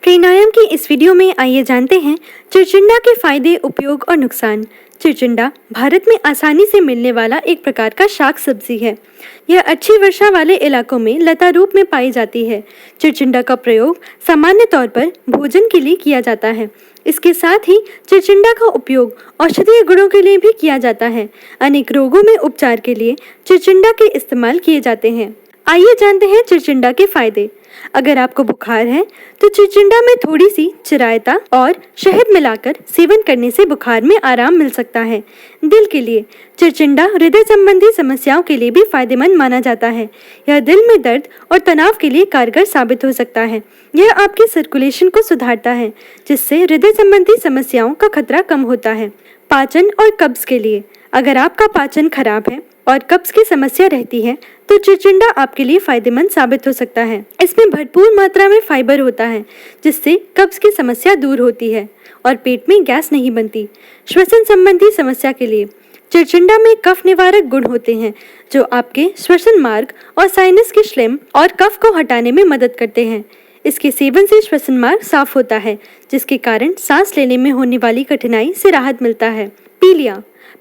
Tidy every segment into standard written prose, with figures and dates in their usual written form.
प्रेरणायाम की इस वीडियो में आइए जानते हैं चिचिंडा के फायदे, उपयोग और नुकसान। चिचिंडा भारत में आसानी से मिलने वाला एक प्रकार का शाक सब्जी है। यह अच्छी वर्षा वाले इलाकों में लता रूप में पाई जाती है। चिचिंडा का प्रयोग सामान्य तौर पर भोजन के लिए किया जाता है। इसके साथ ही चिचिंडा का उपयोग औषधीय गुणों के लिए भी किया जाता है। अनेक रोगों में उपचार के लिए चिचिंडा के इस्तेमाल किए जाते हैं। आइए जानते हैं चिचिंडा के फायदे। अगर आपको बुखार है तो चिचिंडा में थोड़ी सी चिरायता और शहद मिलाकर सेवन करने से बुखार में आराम मिल सकता है। दिल के लिए चिचिंडा हृदय संबंधी समस्याओं के लिए भी फायदेमंद माना जाता है। यह दिल में दर्द और तनाव के लिए कारगर साबित हो सकता है। यह आपके सर्कुलेशन को सुधारता है, जिससे हृदय संबंधी समस्याओं का खतरा कम होता है। पाचन और कब्ज के लिए अगर आपका पाचन खराब है और कब्ज की समस्या रहती है तो चिचिंडा आपके लिए फायदेमंद साबित हो सकता है। इसमें भरपूर मात्रा में फाइबर होता है, जिससे कब्ज की समस्या दूर होती है और पेट में गैस नहीं बनती। श्वसन संबंधी समस्या के लिए चिचिंडा में कफ निवारक गुण होते हैं, जो आपके श्वसन मार्ग और साइनस के श्लेम और कफ को हटाने में मदद करते हैं। इसके सेवन से श्वसन मार्ग साफ होता है, जिसके कारण सांस लेने में होने वाली कठिनाई से राहत मिलता है।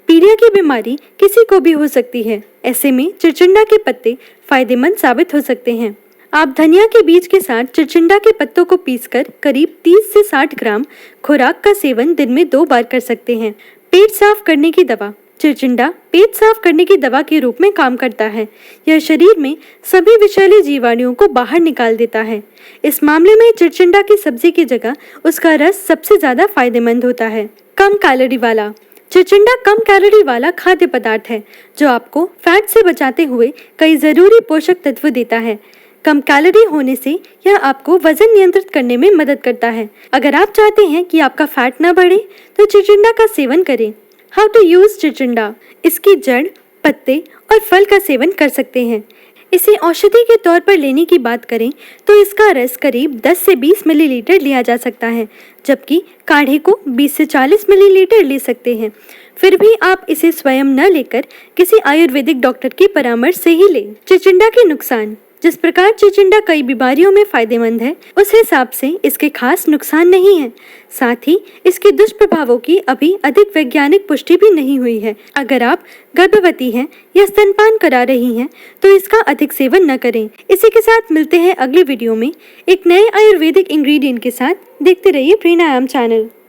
पीलिया की बीमारी किसी को भी हो सकती है। ऐसे में चिचिंडा के पत्ते फायदेमंद साबित हो सकते हैं। आप धनिया के बीज के साथ चिचिंडा के पत्तों को पीसकर करीब 30 से 60 ग्राम खुराक का सेवन दिन में 2 बार कर सकते हैं। पेट साफ करने की दवा चिचिंडा पेट साफ करने की दवा के रूप में काम करता है। यह शरीर में सभी विषैले जीवाणुओं को बाहर निकाल देता है। इस मामले में चिचिंडा की सब्जी की जगह उसका रस सबसे ज्यादा फायदेमंद होता है। कम कैलोरी वाला चिचिंडा कम कैलोरी वाला खाद्य पदार्थ है, जो आपको फैट से बचाते हुए कई जरूरी पोषक तत्व देता है। कम कैलोरी होने से यह आपको वजन नियंत्रित करने में मदद करता है। अगर आप चाहते हैं कि आपका फैट न बढ़े तो चिचिंडा का सेवन करें। हाउ टू यूज चिचिंडा। इसकी जड़, पत्ते और फल का सेवन कर सकते हैं। इसे औषधि के तौर पर लेने की बात करें तो इसका रस करीब 10 से 20 मिलीलीटर लिया जा सकता है, जबकि काढ़े को 20 से 40 मिलीलीटर ले सकते हैं। फिर भी आप इसे स्वयं न लेकर किसी आयुर्वेदिक डॉक्टर की परामर्श से ही लें। चिचिंडा के नुकसान। जिस प्रकार चिचिंडा कई बीमारियों में फायदेमंद है, उस हिसाब से इसके खास नुकसान नहीं है। साथ ही इसके दुष्प्रभावों की अभी अधिक वैज्ञानिक पुष्टि भी नहीं हुई है। अगर आप गर्भवती हैं या स्तनपान करा रही हैं तो इसका अधिक सेवन न करें। इसी के साथ मिलते हैं अगली वीडियो में एक नए आयुर्वेदिक इंग्रेडिएंट के साथ। देखते रहिए प्रेरणायाम चैनल।